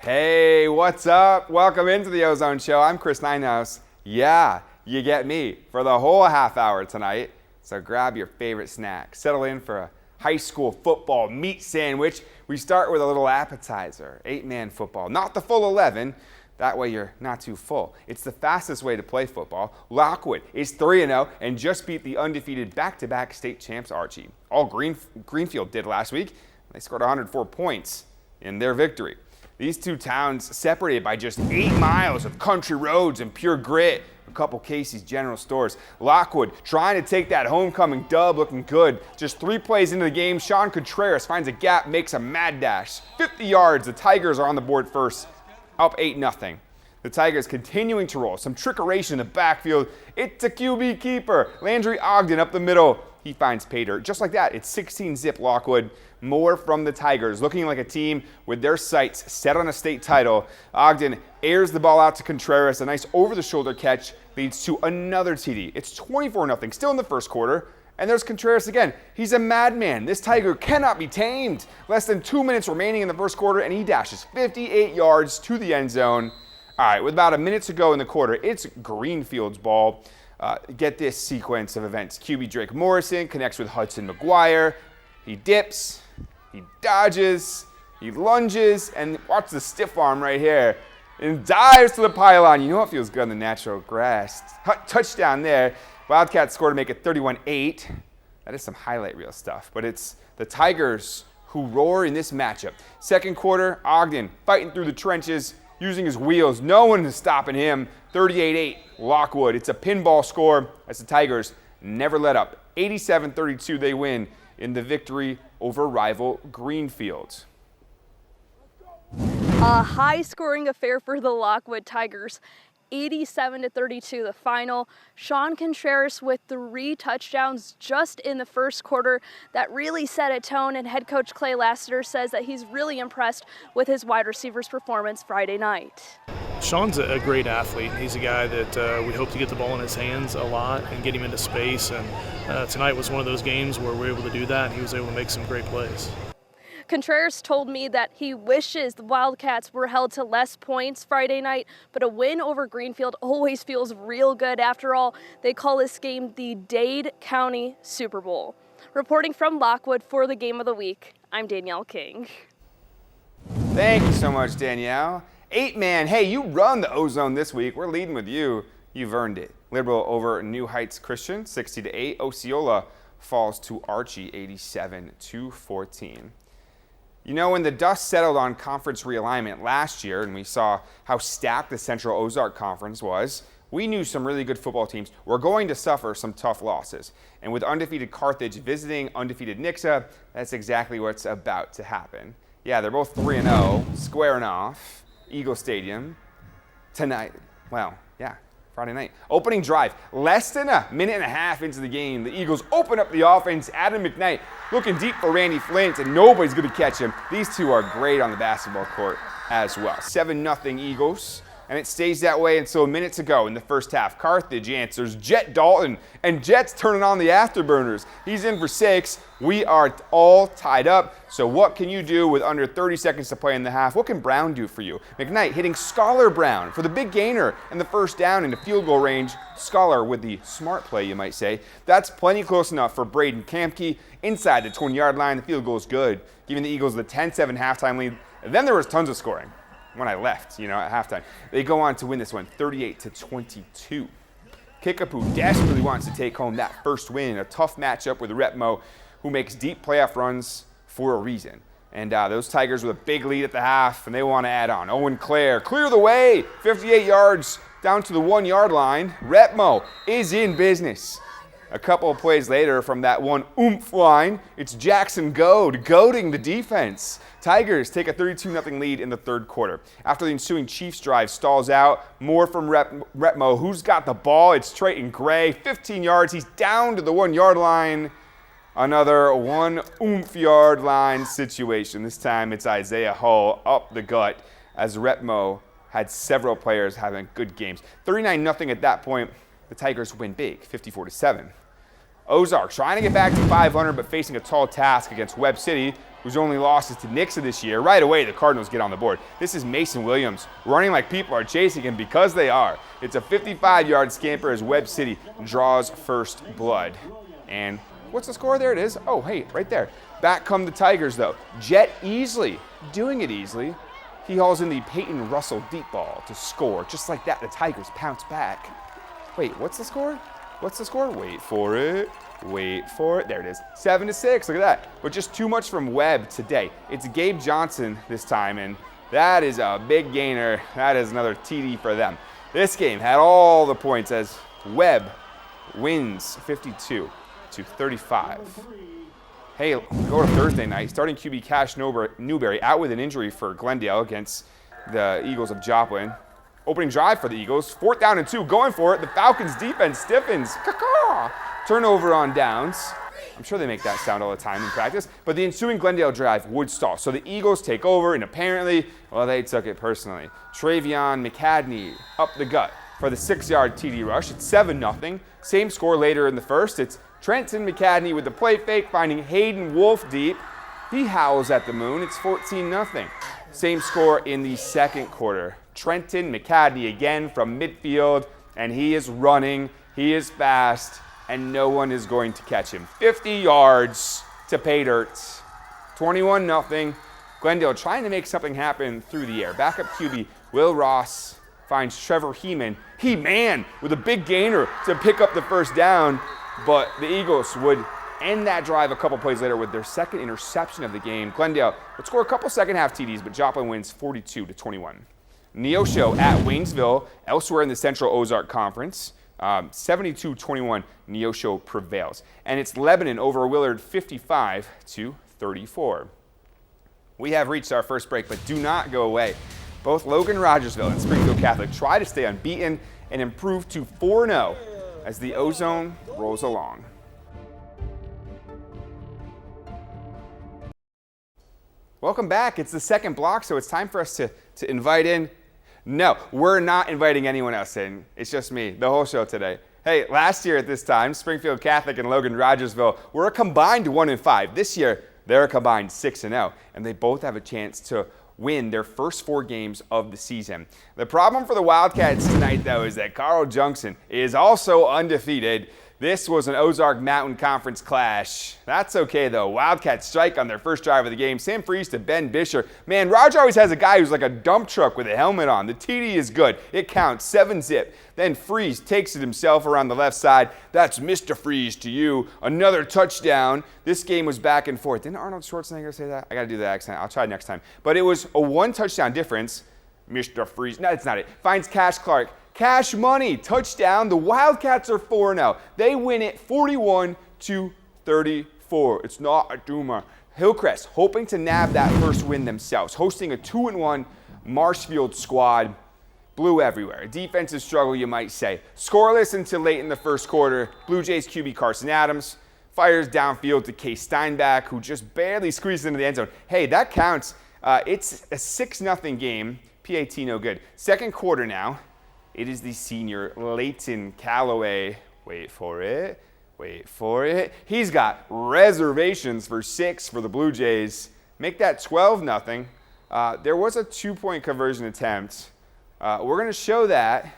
Hey, what's up? Welcome into the Ozone Show. I'm Neyenhouse. Yeah, you get me for the whole half hour tonight. So grab your favorite snack. Settle in for a high school football meat sandwich. We start with a little appetizer, 8-man football. Not the full 11. That way you're not too full. It's the fastest way to play football. Lockwood is 3-0 and just beat the undefeated back-to-back state champs Archie. All Greenfield did last week. They scored 104 points in their victory. These two towns separated by just 8 miles of country roads and pure grit. A couple Casey's General Stores. Lockwood trying to take that homecoming dub, looking good. Just 3 plays into the game, Sean Contreras finds a gap, makes a mad dash. 50 yards, the Tigers are on the board first, up 8-0. The Tigers continuing to roll. Some trickeration in the backfield. It's a QB keeper. Landry Ogden up the middle. He finds pay dirt. Just like that, it's 16-zip Lockwood. More from the Tigers, looking like a team with their sights set on a state title. Ogden airs the ball out to Contreras. A nice over-the-shoulder catch leads to another TD. It's 24-0, still in the first quarter. And there's Contreras again. He's a madman. This Tiger cannot be tamed. Less than 2 minutes remaining in the first quarter, and he dashes 58 yards to the end zone. All right, with about a minute to go in the quarter, it's Greenfield's ball. Get this sequence of events. QB Drake Morrison connects with Hudson McGuire. He dips, he dodges, he lunges, and watch the stiff arm right here. And dives to the pylon. You know what feels good on the natural grass. Touchdown there. Wildcats score to make it 31-8. That is some highlight reel stuff. But it's the Tigers who roar in this matchup. Second quarter, Ogden fighting through the trenches, using his wheels. No one is stopping him. 38-8, Lockwood. It's a pinball score as the Tigers never let up. 87-32, they win in the victory over rival Greenfield. A high-scoring affair for the Lockwood Tigers. 87-32 the final. Sean Contreras with 3 touchdowns just in the first quarter. That really set a tone, and head coach Clay Lassiter says that he's really impressed with his wide receivers' performance Friday night. Sean's a great athlete. He's a guy that we hope to get the ball in his hands a lot and get him into space. And tonight was one of those games where we were able to do that, and he was able to make some great plays. Contreras told me that he wishes the Wildcats were held to less points Friday night, but a win over Greenfield always feels real good. After all, they call this game the Dade County Super Bowl. Reporting from Lockwood for the Game of the Week, I'm Danielle King. Thank you so much, Danielle. 8-man, hey, you run the Ozone this week. We're leading with you. You've earned it. Liberal over New Heights Christian, 60-8. Osceola falls to Archie, 87-14. You know, when the dust settled on conference realignment last year and we saw how stacked the Central Ozark Conference was, we knew some really good football teams were going to suffer some tough losses. And with undefeated Carthage visiting undefeated Nixa, that's exactly what's about to happen. Yeah, they're both 3-0, squaring off, Eagle Stadium, tonight. Well, yeah, Friday night. Opening drive, less than a minute and a half into the game, the Eagles open up the offense. Adam McKnight looking deep for Randy Flint, and nobody's going to catch him. These two are great on the basketball court as well. 7-0 Eagles, and it stays that way until a minute to go in the first half. Carthage answers Jet Dalton, and Jet's turning on the afterburners. He's in for 6. We are all tied up. So what can you do with under 30 seconds to play in the half? What can Brown do for you? McKnight hitting Scholar Brown for the big gainer and the first down into field goal range. Scholar with the smart play, you might say. That's plenty close enough for Braden Kamke. Inside the 20-yard line, the field goal is good, giving the Eagles the 10-7 halftime lead. And then there was tons of scoring when I left, at halftime. They go on to win this one, 38-22. Kickapoo desperately wants to take home that first win in a tough matchup with Retmo, who makes deep playoff runs for a reason. And those Tigers with a big lead at the half, and they want to add on. Owen Clare, clear the way, 58 yards down to the 1-yard line. Retmo is in business. A couple of plays later from that one oomph line, it's Jackson goading the defense. Tigers take a 32-0 lead in the third quarter. After the ensuing Chiefs drive stalls out, more from Retmo. Who's got the ball? It's Trayton Gray, 15 yards. He's down to the 1-yard line. Another 1 oomph-yard line situation. This time it's Isaiah Hull up the gut as Retmo had several players having good games. 39-0 at that point. The Tigers win big, 54-7. Ozark trying to get back to 500, but facing a tall task against Webb City, whose only losses to Nixa this year. Right away, the Cardinals get on the board. This is Mason Williams running like people are chasing him because they are. It's a 55-yard scamper as Webb City draws first blood. And what's the score? There it is. Oh, hey, right there. Back come the Tigers, though. Jet Easley, doing it easily. He hauls in the Peyton Russell deep ball to score. Just like that, the Tigers pounce back. Wait, what's the score? What's the score? Wait for it. Wait for it. There it is. 7-6. Look at that. But just too much from Webb today. It's Gabe Johnson this time, and that is a big gainer. That is another TD for them. This game had all the points as Webb wins 52-35. Hey, go to Thursday night. Starting QB Cash Newberry out with an injury for Glendale against the Eagles of Joplin. Opening drive for the Eagles. 4th down and 2. Going for it. The Falcons defense stiffens. Caw-caw! Turnover on downs. I'm sure they make that sound all the time in practice. But the ensuing Glendale drive would stall. So the Eagles take over, and apparently, well, they took it personally. Travion McCadney up the gut for the 6-yard TD rush. It's 7-0. Same score later in the first. It's Trenton McCadney with the play fake, finding Hayden Wolf deep. He howls at the moon. It's 14-0. Same score in the second quarter. Trenton McCadney again from midfield, and he is running. He is fast, and no one is going to catch him. 50 yards to pay dirt. 21-0. Glendale trying to make something happen through the air. Backup QB Will Ross finds Trevor He-Man with a big gainer to pick up the first down. But the Eagles would end that drive a couple plays later with their second interception of the game. Glendale would score a couple second-half TDs, but Joplin wins 42-21. Neosho at Waynesville, elsewhere in the Central Ozark Conference. 72-21, Neosho prevails. And it's Lebanon over Willard 55-34. We have reached our first break, but do not go away. Both Logan Rogersville and Springfield Catholic try to stay unbeaten and improve to 4-0 as the Ozone rolls along. Welcome back. It's the second block, so it's time for us to invite in. No, we're not inviting anyone else in. It's just me, the whole show today. Hey, last year at this time, Springfield Catholic and Logan Rogersville were a combined 1-5. This year, they're a combined 6-0, and they both have a chance to win their first 4 games of the season. The problem for the Wildcats tonight, though, is that Carl Junction is also undefeated. This was an Ozark Mountain Conference clash. That's okay, though. Wildcats strike on their first drive of the game. Sam Freeze to Ben Bisher. Man, Roger always has a guy who's like a dump truck with a helmet on. The TD is good. It counts, 7-zip. Then Freeze takes it himself around the left side. That's Mr. Freeze to you. Another touchdown. This game was back and forth. Didn't Arnold Schwarzenegger say that? I got to do that accent. I'll try next time. But it was a 1-touchdown difference. Mr. Freeze. No, that's not it. Finds Cash Clark. Cash money, touchdown. The Wildcats are 4-0. They win it 41-34. It's not a doomer. Hillcrest hoping to nab that first win themselves, hosting a 2-1 Marshfield squad. Blue everywhere. A defensive struggle, you might say. Scoreless until late in the first quarter. Blue Jays QB Carson Adams fires downfield to Case Steinbach, who just barely squeezes into the end zone. Hey, that counts. It's a 6-0 game. PAT no good. Second quarter now. It is the senior Leighton Calloway. Wait for it. He's got reservations for 6 for the Blue Jays. Make that 12-0. There was a 2-point conversion attempt. We're going to show that.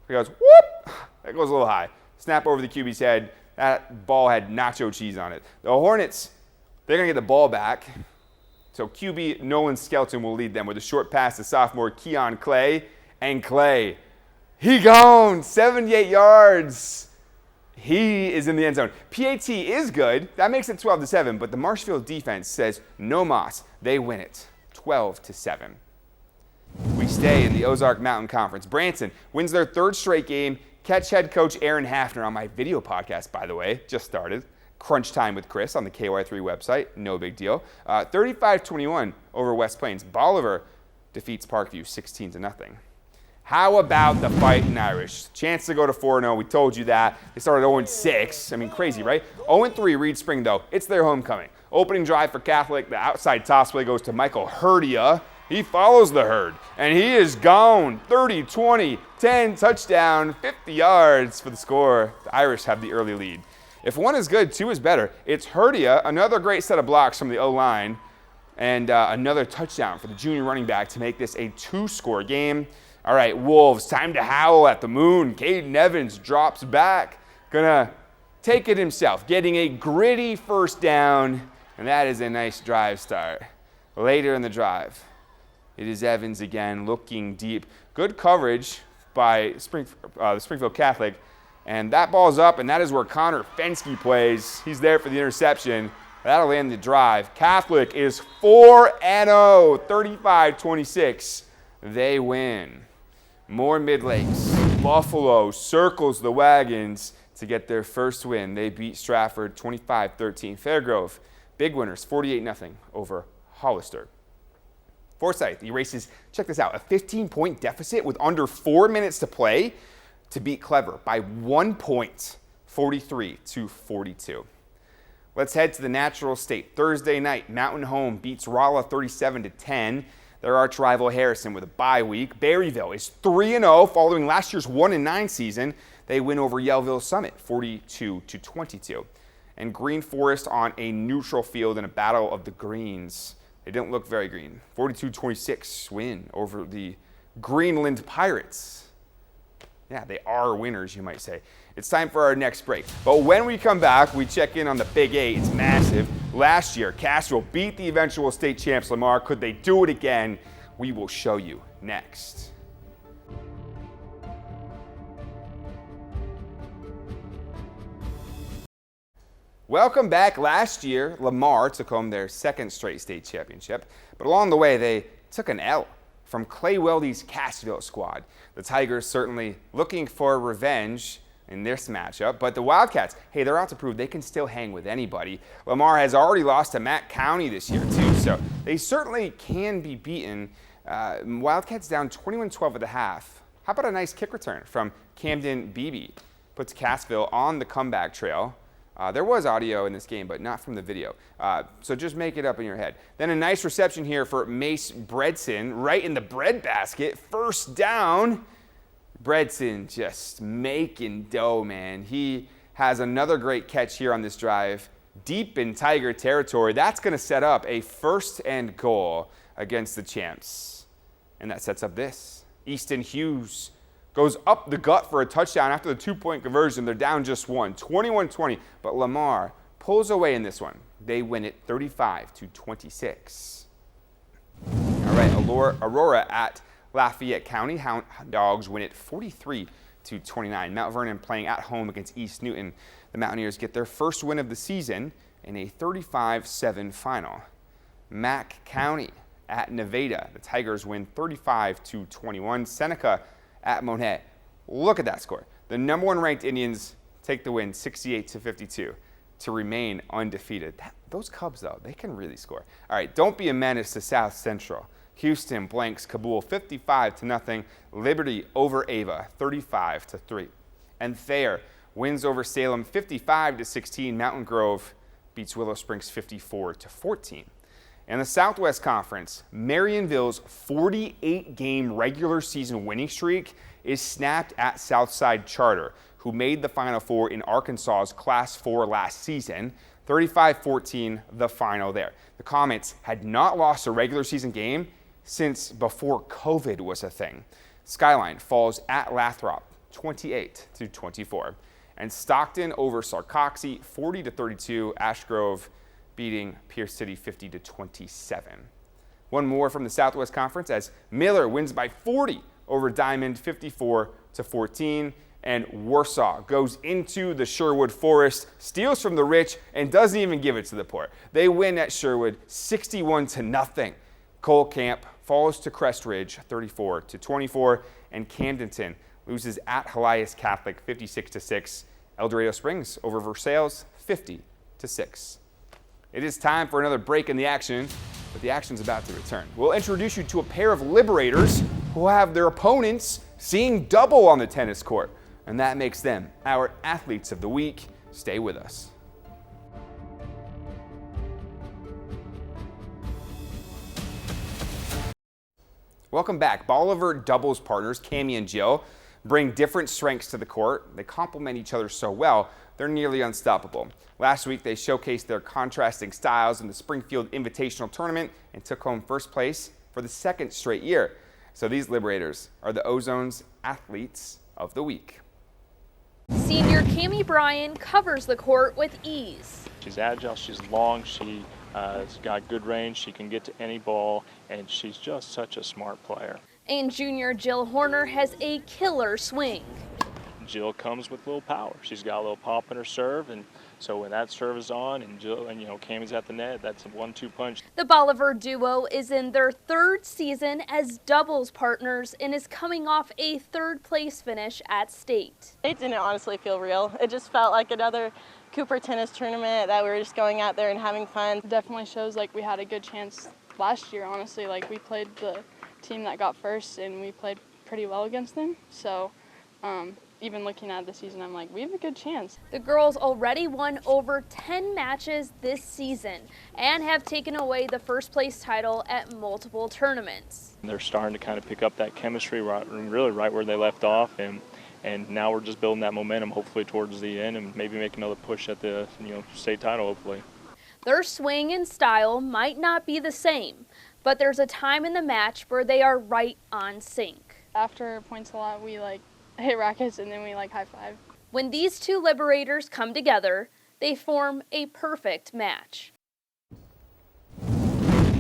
He goes, whoop! That goes a little high. Snap over the QB's head. That ball had nacho cheese on it. The Hornets, they're going to get the ball back. So QB Nolan Skelton will lead them with a short pass to sophomore Keon Clay. And Clay, he gone, 78 yards. He is in the end zone. PAT is good. That makes it 12-7, but the Marshfield defense says no mas. They win it 12-7. We stay in the Ozark Mountain Conference. Branson wins their 3rd straight game. Catch head coach Aaron Hafner on my video podcast, by the way. Just started. Crunch Time with Chris on the KY3 website. No big deal. 35-21 over West Plains. Bolivar defeats Parkview 16-0. How about the Fighting Irish? Chance to go to 4-0. We told you that. They started 0-6. I mean, crazy, right? 0-3 Reed Spring, though. It's their homecoming. Opening drive for Catholic. The outside toss play goes to Michael Herdia. He follows the herd, and he is gone. 30, 20, 10, touchdown, 50 yards for the score. The Irish have the early lead. If one is good, 2 is better. It's Herdia, another great set of blocks from the O-line. And another touchdown for the junior running back to make this a 2-score game. All right, Wolves, time to howl at the moon. Caden Evans drops back. Gonna take it himself, getting a gritty first down, and that is a nice drive start. Later in the drive, it is Evans again, looking deep. Good coverage by the Springfield Catholic, and that ball's up, and that is where Connor Fensky plays. He's there for the interception. That'll end the drive. Catholic is 4-0, 35-26. They win. More Mid-Lakes. Buffalo circles the wagons to get their first win. They beat Stratford 25-13. Fairgrove, big winners, 48-0 over Hollister. Forsyth erases, check this out, a 15-point deficit with under 4 minutes to play to beat Clever by 1 point, 43-42. Let's head to the Natural State. Thursday night, Mountain Home beats Rolla 37-10. Their arch rival Harrison with a bye week. Berryville is 3-0 following last year's 1-9 season. They win over Yellville Summit 42-22. And Green Forest on a neutral field in a battle of the greens. They didn't look very green. 42-26 win over the Greenland Pirates. Yeah, they are winners, you might say. It's time for our next break. But when we come back, we check in on the Big 8. It's massive. Last year, Castro beat the eventual state champs Lamar. Could they do it again? We will show you next. Welcome back. Last year, Lamar took home their second straight state championship. But along the way, they took an L from Clay Weldy's Cassville squad. The Tigers certainly looking for revenge in this matchup, but the Wildcats, hey, they're out to prove they can still hang with anybody. Lamar has already lost to Mack County this year too, so they certainly can be beaten. Wildcats down 21-12 at the half. How about a nice kick return from Camden Beebe? Puts Cassville on the comeback trail. There was audio in this game, but not from the video. So just make it up in your head. Then a nice reception here for Mace Bredson, right in the bread basket. First down. Bredson just making dough, man. He has another great catch here on this drive. Deep in Tiger territory. That's going to set up a 1st and goal against the champs. And that sets up this. Easton Hughes goes up the gut for a touchdown after the 2-point conversion. They're down just one, 21-20. But Lamar pulls away in this one. They win it 35-26. All right, Aurora at Lafayette County. Hound Dogs win it 43-29. Mount Vernon playing at home against East Newton. The Mountaineers get their first win of the season in a 35-7 final. Mack County at Nevada. The Tigers win 35-21. Seneca at Monet. Look at that score. The number 1 ranked Indians take the win 68-52 to remain undefeated. Those Cubs, though, they can really score. All right, don't be a menace to South Central. Houston blanks Kabul 55-0. Liberty over Ava 35-3. And Thayer wins over Salem 55-16. Mountain Grove beats Willow Springs 54-14. In the Southwest Conference, Marionville's 48-game regular season winning streak is snapped at Southside Charter, who made the Final Four in Arkansas's Class 4 last season. 35-14, the final there. The Comets had not lost a regular season game since before COVID was a thing. Skyline falls at Lathrop 28-24. And Stockton over Sarcoxy 40-32. Ashgrove beating Pierce City 50-27. One more from the Southwest Conference as Miller wins by 40 over Diamond 54-14. And Warsaw goes into the Sherwood Forest, steals from the rich, and doesn't even give it to the poor. They win at Sherwood 61-0. Cole Camp falls to Crest Ridge 34-24. And Camdenton loses at Helias Catholic 56-6. El Dorado Springs over Versailles 50-6. It is time for another break in the action, but the action's about to return. We'll introduce you to a pair of Liberators who have their opponents seeing double on the tennis court, and that makes them our Athletes of the Week. Stay with us. Welcome back. Bolivar doubles partners, Cammie and Jill, bring different strengths to the court. They complement each other so well, they're nearly unstoppable. Last week, they showcased their contrasting styles in the Springfield Invitational Tournament and took home first place for the second straight year. So these Liberators are the Ozone's Athletes of the Week. Senior Cammie Bryan covers the court with ease. She's agile, she's long, she's got good range, she can get to any ball, and she's just such a smart player. And junior Jill Horner has a killer swing. Jill comes with a little power. She's got a little pop in her serve, and so when that serve is on and Jill and Cammie's at the net, that's a 1-2 punch. The Bolivar duo is in their third season as doubles partners and is coming off a third place finish at state. It didn't honestly feel real. It just felt like another Cooper tennis tournament that we were just going out there and having fun. It definitely shows like we had a good chance last year, honestly. Like we played the team that got first and we played pretty well against them. So even looking at the season, I'm like, we have a good chance. The girls already won over 10 matches this season and have taken away the first place title at multiple tournaments. They're starting to kind of pick up that chemistry really right where they left off, and now we're just building that momentum hopefully towards the end and maybe make another push at the state title hopefully. Their swing and style might not be the same, but there's a time in the match where they are right on sync. After points a lot, we hit rackets and then we high five. When these two Liberators come together, they form a perfect match.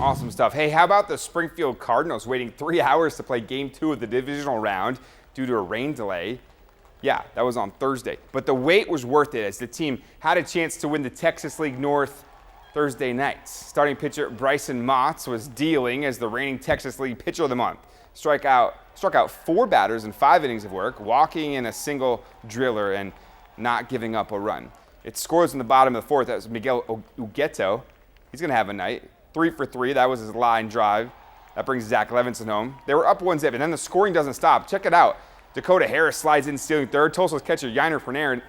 Awesome stuff. Hey, how about the Springfield Cardinals waiting 3 hours to play Game 2 of the divisional round due to a rain delay? Yeah, that was on Thursday. But the wait was worth it as the team had a chance to win the Texas League North Thursday night. Starting pitcher Bryson Motts was dealing as the reigning Texas League Pitcher of the Month. Struck out 4 batters in 5 innings of work, walking in a single driller and not giving up a run. It scores in the bottom of the 4th. That was Miguel Ugueto. He's going to have a night. 3 for 3. That was his line drive. That brings Zach Levinson home. They were up 1-0, and then the scoring doesn't stop. Check it out. Dakota Harris slides in, stealing third. Tulsa's catcher Yainer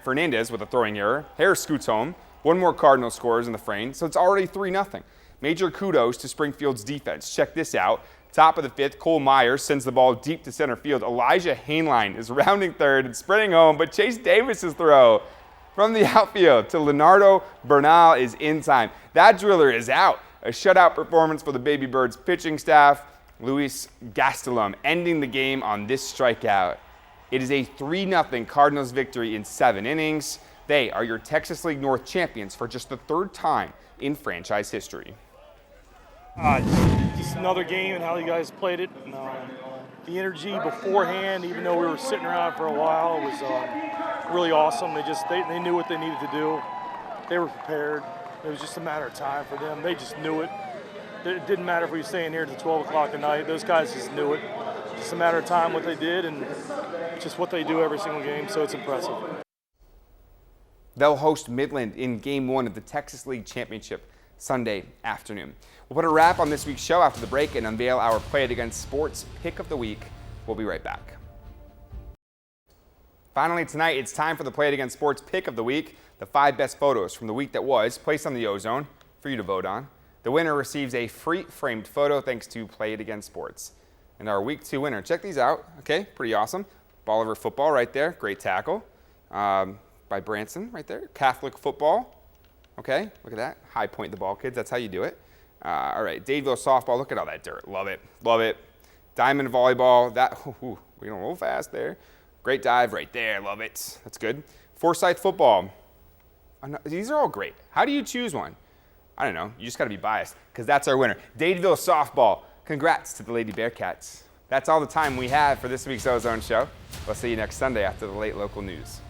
Fernandez with a throwing error. Harris scoots home. One more Cardinal scores in the frame, so it's already 3-0. Major kudos to Springfield's defense. Check this out. Top of the 5th, Cole Myers sends the ball deep to center field. Elijah Hainline is rounding third and spreading home, but Chase Davis's throw from the outfield to Leonardo Bernal is in time. That driller is out. A shutout performance for the Baby Birds pitching staff. Luis Gastelum ending the game on this strikeout. It is a 3-0 Cardinals victory in 7 innings. They are your Texas League North champions for just the 3rd time in franchise history. Just another game and how you guys played it. And, the energy beforehand, even though we were sitting around for a while, it was really awesome. They knew what they needed to do. They were prepared. It was just a matter of time for them. They just knew it. It didn't matter if we were staying here till 12 o'clock at night. Those guys just knew it. Just a matter of time what they did and just what they do every single game, so it's impressive. They'll host Midland in Game 1 of the Texas League Championship Sunday afternoon. We'll put a wrap on this week's show after the break and unveil our Play It Against Sports Pick of the Week. We'll be right back. Finally tonight, it's time for the Play It Against Sports Pick of the Week. The 5 best photos from the week that was placed on the Ozone for you to vote on. The winner receives a free framed photo thanks to Play It Against Sports. And our Week 2 winner, check these out. Okay, pretty awesome. Bolivar football right there, great tackle by Branson right there. Catholic football. Okay, look at that. High point the ball, kids. That's how you do it. All right, Dadeville softball. Look at all that dirt. Love it. Love it. Diamond volleyball. We're going a little fast there. Great dive right there. Love it. That's good. Forsyth football. These are all great. How do you choose one? I don't know. You just got to be biased because that's our winner. Dadeville softball. Congrats to the Lady Bearcats. That's all the time we have for this week's Ozone Show. We'll see you next Sunday after the late local news.